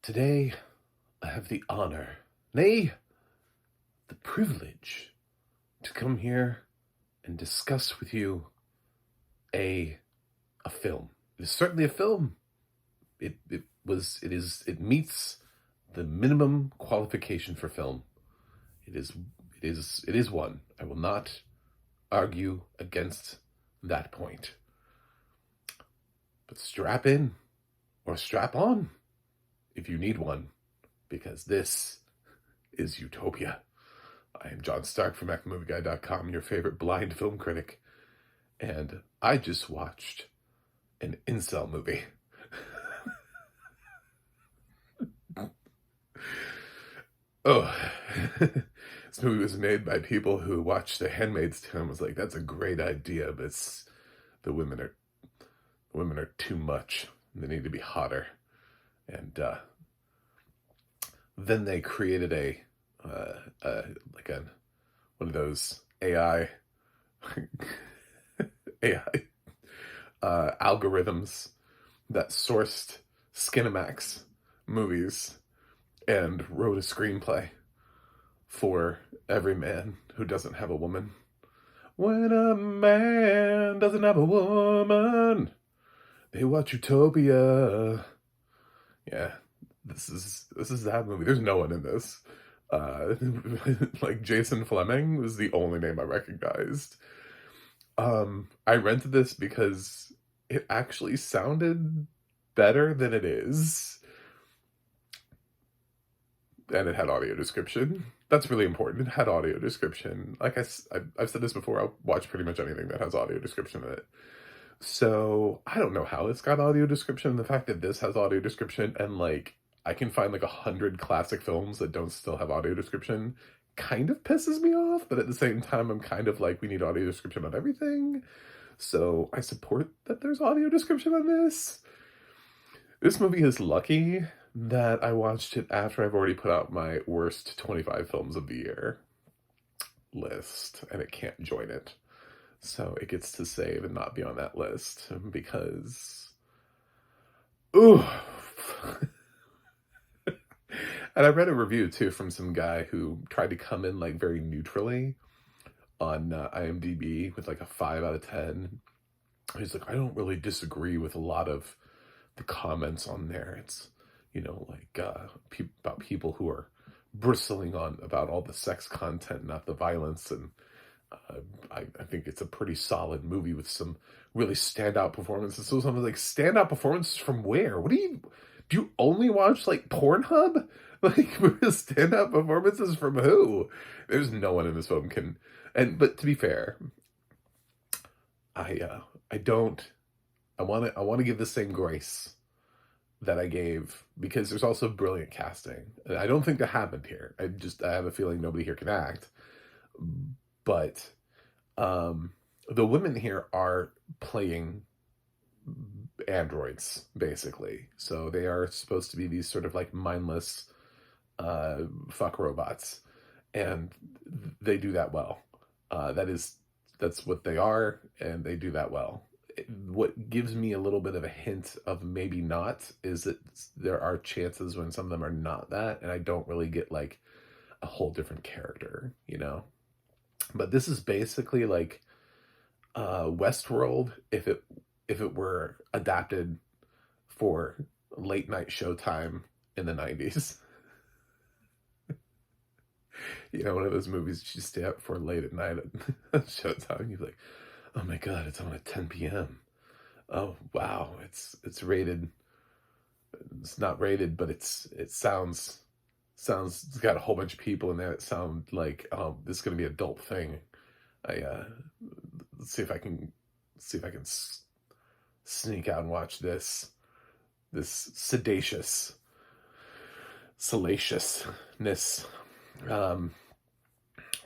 Today, I have the honor, nay, the privilege, to come here and discuss with you a a film. It is certainly a film. It meets the minimum qualification for film. It is one. I will not argue against that point. But strap in or strap on if you need one, because this is Utopia. I am John Stark from ActMovieGuy.com, your favorite blind film critic, and I just watched an incel movie. Oh, this movie was made by people who watched The Handmaid's Tale and was like, "That's a great idea, but the women are too much. They need to be hotter." And then they created one of those AI algorithms that sourced Skinemax movies and wrote a screenplay for every man who doesn't have a woman. When a man doesn't have a woman, they watch Utopia. Yeah, this is that movie. There's no one in this. Like Jason Fleming was the only name I recognized. I rented this because it actually sounded better than it is. And it had audio description. That's really important. It had audio description. Like I've said this before, I'll watch pretty much anything that has audio description in it. So I don't know how it's got audio description. The fact that this has audio description and like I can find like 100 classic films that don't still have audio description kind of pisses me off. But at the same time, I'm kind of like, we need audio description on everything. So I support that there's audio description on this. This movie is lucky that I watched it after I've already put out my worst 25 films of the year list, and it can't join it. So it gets to save and not be on that list because, ooh. And I read a review too from some guy who tried to come in like very neutrally on IMDb with like a 5 out of 10. He's like, I don't really disagree with a lot of the comments on there. It's, like about people who are bristling on about all the sex content, not the violence. And I think it's a pretty solid movie with some really standout performances. So someone's like, standout performances from where? Do you only watch like Pornhub? Like, standout performances from who? There's no one in this film but to be fair, I want to give the same grace that I gave, because there's also brilliant casting. I don't think that happened here. I have a feeling nobody here can act. But the women here are playing androids, basically. So they are supposed to be these sort of like mindless fuck robots. And they do that well. That's what they are, and they do that well. What gives me a little bit of a hint of maybe not is that there are chances when some of them are not that, and I don't really get like a whole different character, But this is basically like Westworld if it were adapted for late night Showtime in the 90s. One of those movies you stay up for late at night at Showtime. You're like, oh my God, it's on at 10 p.m. Oh wow, it's rated. It's not rated, but it sounds. It's got a whole bunch of people in there that sound like, oh, this is gonna be an adult thing. Let's see if I can sneak out and watch this salaciousness. Oh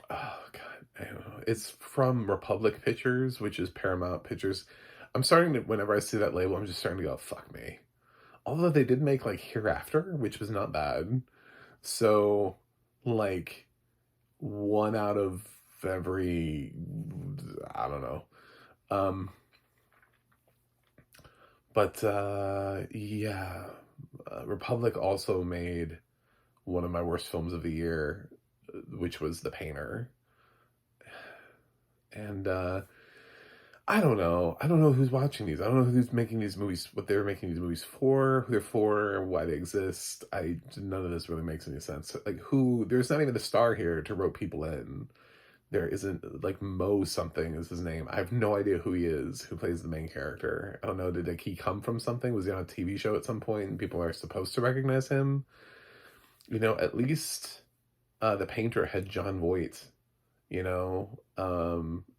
God, I don't know. It's from Republic Pictures, which is Paramount Pictures. I'm starting to, whenever I see that label, I'm just starting to go, fuck me. Although they did make like Hereafter, which was not bad. So, like, 1 out of every, I don't know. Yeah. Republic also made one of my worst films of the year, which was The Painter. And I don't know. I don't know who's watching these. I don't know who's making these movies, what they're making these movies for, who they're for, why they exist. None of this really makes any sense. Like, there's not even a star here to rope people in. There isn't, like, Mo something is his name. I have no idea who he is, who plays the main character. I don't know, did he come from something? Was he on a TV show at some point and people are supposed to recognize him? At least The Painter had Jon Voight,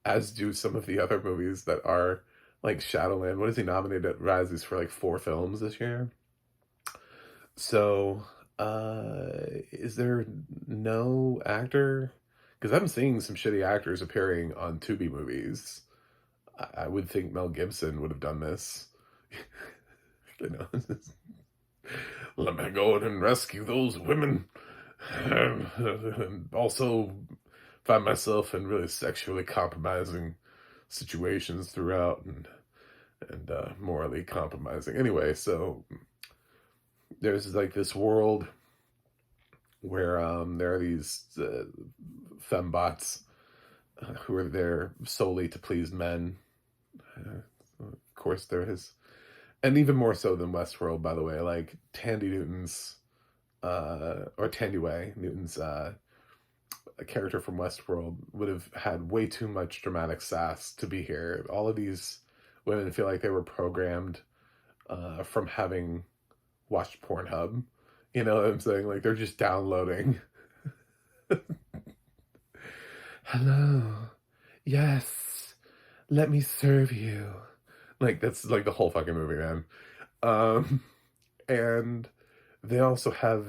as do some of the other movies that are like Shadowland. What is he nominated at Razzies for, like 4 films this year? So, is there no actor? Because I'm seeing some shitty actors appearing on Tubi movies. I would think Mel Gibson would have done this. you know, Let me go in and rescue those women. And also find myself in really sexually compromising situations throughout and morally compromising. Anyway, so there's like this world where there are these fembots who are there solely to please men. Of course, there is, and even more so than Westworld, by the way. Like Tandy Newton's, or Tandy Newton's, a character from Westworld would have had way too much dramatic sass to be here. All of these women feel like they were programmed from having watched Pornhub. You know what I'm saying? Like they're just downloading. Hello. Yes. Let me serve you. Like that's like the whole fucking movie, man. And they also have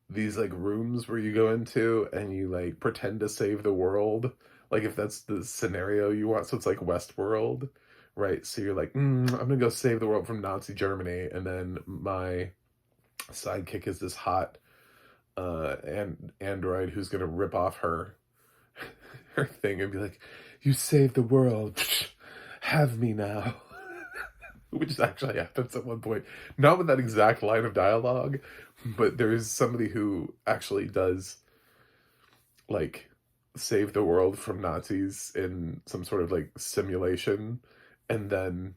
these like rooms where you go into and you like pretend to save the world, like if that's the scenario you want. So it's like Westworld, right? So you're like, I'm gonna go save the world from Nazi Germany, and then my sidekick is this hot android who's gonna rip off her her thing and be like, you saved the world, have me now. Which actually happens at one point. Not with that exact line of dialogue, but there is somebody who actually does, like, save the world from Nazis in some sort of, like, simulation. And then,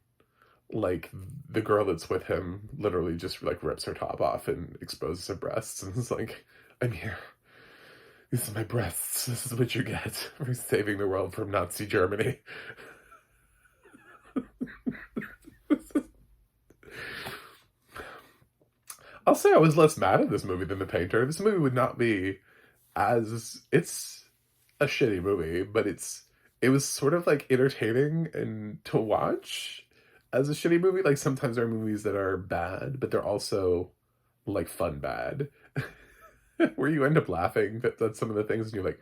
like, the girl that's with him literally just, like, rips her top off and exposes her breasts. And it's like, I'm here. These are my breasts. This is what you get for saving the world from Nazi Germany. I'll say I was less mad at this movie than The Painter. This movie would not be it's a shitty movie, but it was sort of like entertaining and to watch as a shitty movie. Like sometimes there are movies that are bad, but they're also like fun bad. Where you end up laughing at some of the things and you're like,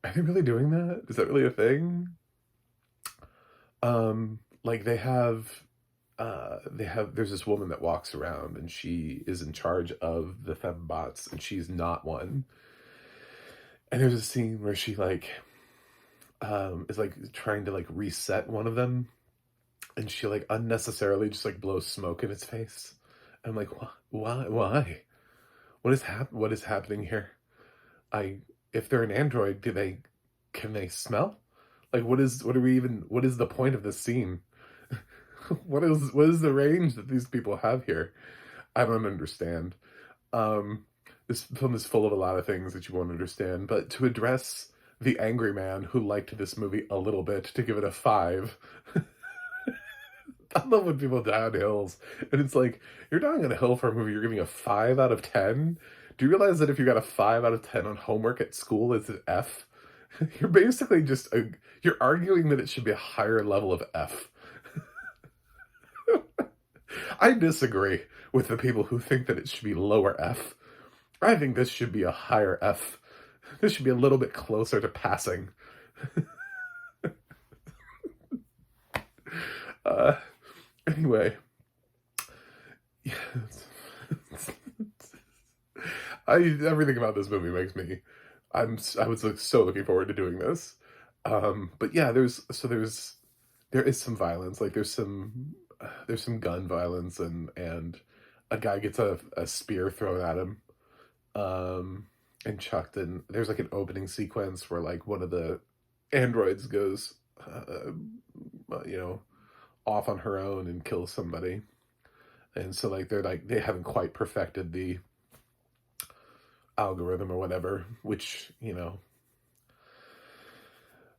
are they really doing that? Is that really a thing? Like there's this woman that walks around and she is in charge of the fembots and she's not one. And there's a scene where she like is like trying to like reset one of them and she like unnecessarily just like blows smoke in its face. I'm like, why? What is happening here? If they're an android, can they smell? Like what is the point of this scene? What is the range that these people have here? I don't understand. This film is full of a lot of things that you won't understand, but to address the angry man who liked this movie a little bit, to give it a 5. I love when people die on hills. And it's like, you're dying on a hill for a movie, you're giving a 5 out of 10? Do you realize that if you got a 5 out of 10 on homework at school, it's an F? You're basically you're arguing that it should be a higher level of F. I disagree with the people who think that it should be lower F. I think this should be a higher F. This should be a little bit closer to passing. Anyway. Everything about this movie makes me... I was like, so looking forward to doing this. But yeah, there is some violence. Like there's some gun violence and a guy gets a spear thrown at him, um, and chucked, and there's like an opening sequence where like one of the androids goes, you know, off on her own and kills somebody. And so like they haven't quite perfected the algorithm or whatever, which, you know,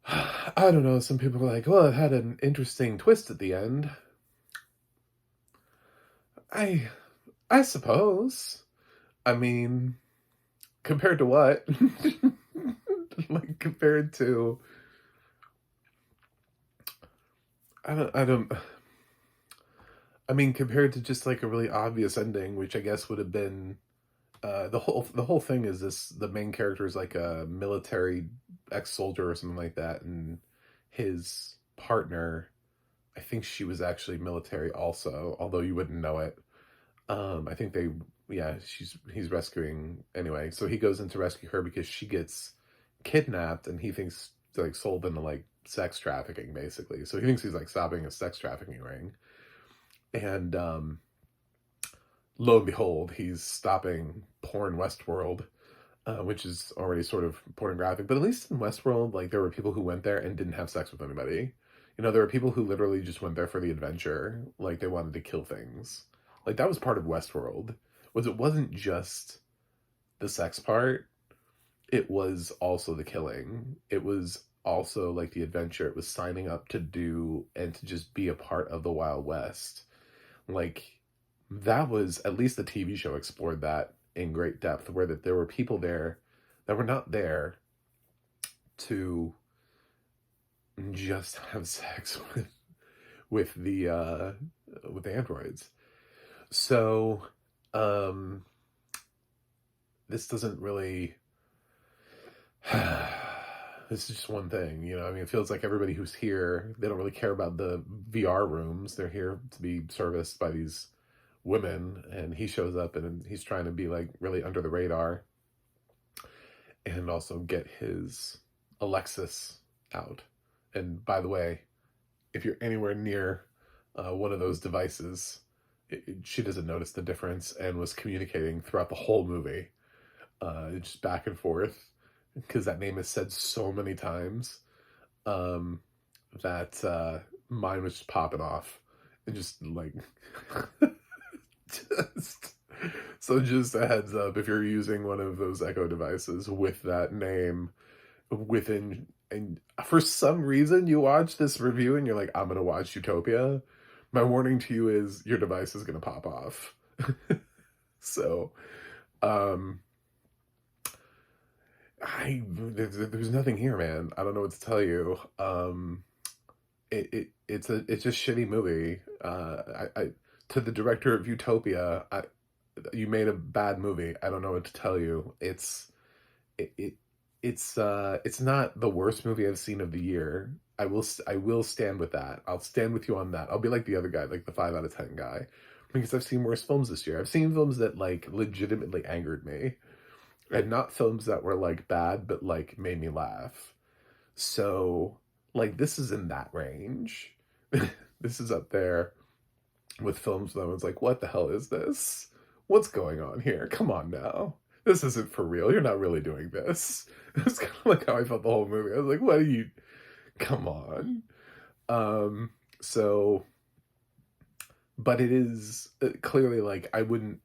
I don't know. Some people are like, well, it had an interesting twist at the end. I I suppose. I mean, compared to what? Like compared to I don't I mean compared to just like a really obvious ending, which I guess would have been the whole thing is this the main character is like a military ex-soldier or something like that, and his partner, I think she was actually military also, although you wouldn't know it. I think they, yeah, he's rescuing anyway. So he goes in to rescue her because she gets kidnapped, and he thinks like sold into like sex trafficking, basically. So he thinks he's like stopping a sex trafficking ring, and lo and behold, he's stopping porn Westworld, which is already sort of pornographic. But at least in Westworld, like there were people who went there and didn't have sex with anybody. You know, there were people who literally just went there for the adventure, like they wanted to kill things. Like that was part of Westworld. Was it wasn't just the sex part, it was also the killing. It was also like the adventure. It was signing up to do and to just be a part of the Wild West. Like that was at least the TV show explored that in great depth, where that there were people there that were not there to just have sex with the androids. So um this doesn't really this is just one thing, you know. I mean, it feels like everybody who's here, they don't really care about the VR rooms. They're here to be serviced by these women, and he shows up and he's trying to be like really under the radar and also get his Alexis out. And by the way, if you're anywhere near one of those devices, she doesn't notice the difference and was communicating throughout the whole movie, just back and forth, because that name is said so many times, um, that mine was just popping off and just like just so just a heads up, if you're using one of those Echo devices with that name within, and for some reason you watch this review and you're like, I'm gonna watch Utopia, my warning to you is your device is gonna pop off. So um there's nothing here, man. I don't know what to tell you. It's a shitty movie. I to the director of Utopia, you made a bad movie. I don't know what to tell you. It, it it's not the worst movie I've seen of the year. I will stand with that. I'll stand with you on that. I'll be like the other guy, like the 5 out of 10 guy, because I've seen worse films this year. I've seen films that like legitimately angered me, and not films that were like bad but like made me laugh. So like this is in that range. This is up there with films that I was like, what the hell is this? What's going on here? Come on now. This isn't for real. You're not really doing this. It's kind of like how I felt the whole movie. I was like, what are you, come on. So but it is clearly like I wouldn't,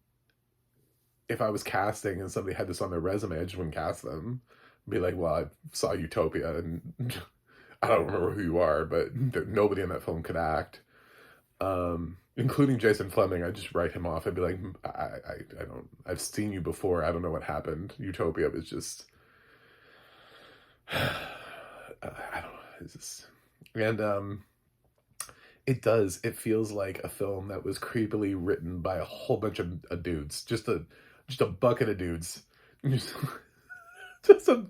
if I was casting and somebody had this on their resume, I just wouldn't cast them. Be like, well, I saw Utopia and I don't remember who you are, but nobody in that film could act. Including Jason Fleming. I just write him off. I'd be like, I don't, I've seen you before. I don't know what happened. Utopia was just, I don't know. It's just, and it feels like a film that was creepily written by a whole bunch of dudes, just a bucket of dudes. Just a,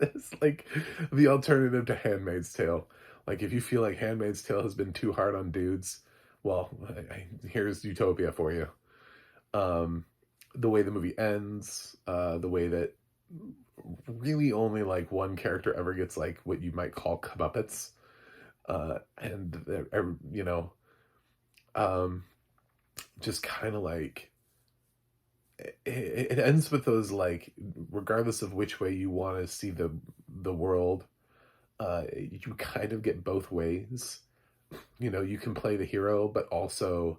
it's like the alternative to Handmaid's Tale. Like if you feel like Handmaid's Tale has been too hard on dudes, well, here's Utopia for you. The way the movie ends, the way that really only like one character ever gets like what you might call comeuppance, and you know, um, just kind of like it ends with those like, regardless of which way you want to see the world, you kind of get both ways. You know, you can play the hero, but also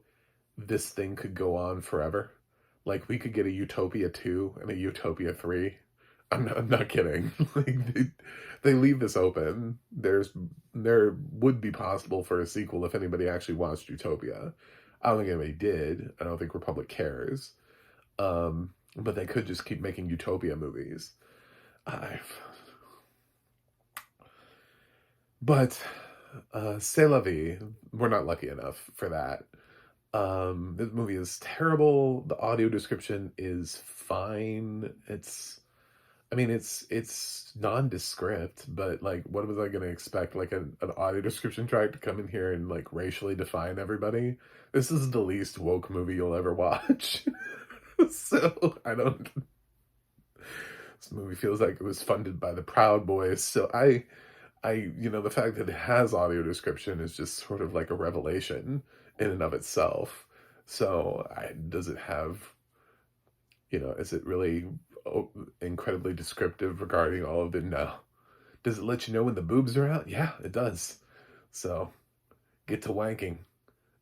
this thing could go on forever. Like we could get a Utopia 2 and a Utopia 3. I'm not kidding. Like they leave this open. There would be possible for a sequel if anybody actually watched Utopia. I don't think anybody did. I don't think Republic cares. But they could just keep making Utopia movies. I've but C'est la vie. We're not lucky enough for that. This movie is terrible. The audio description is fine. I mean, it's nondescript, but like, what was I gonna expect? Like an audio description track to come in here and like racially define everybody? This is the least woke movie you'll ever watch. So I don't. This movie feels like it was funded by the Proud Boys. So the fact that it has audio description is just sort of like a revelation in and of itself. So, does it have, is it really incredibly descriptive regarding all of it? No. Does it let you know when the boobs are out? Yeah, it does. So, get to wanking,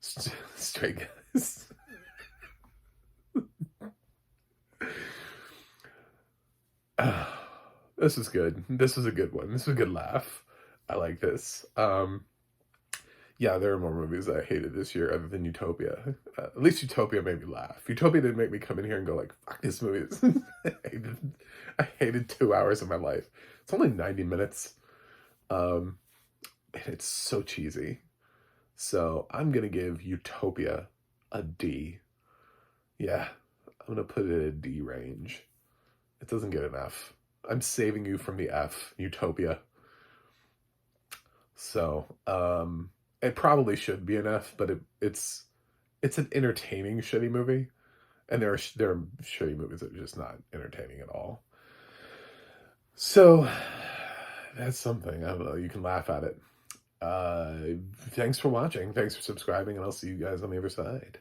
straight guys. This is good. This is a good one. This is a good laugh. I like this. Yeah, there are more movies that I hated this year other than Utopia. At least Utopia made me laugh. Utopia didn't make me come in here and go like, fuck this movie. I hated 2 hours of my life. It's only 90 minutes. And it's so cheesy. So I'm going to give Utopia a D. Yeah, I'm going to put it at a D range. It doesn't get an F. I'm saving you from the F, Utopia. So, it probably should be an F, but it's an entertaining shitty movie, and there are shitty movies that are just not entertaining at all. So that's something. I don't know. You can laugh at it. Thanks for watching. Thanks for subscribing, and I'll see you guys on the other side.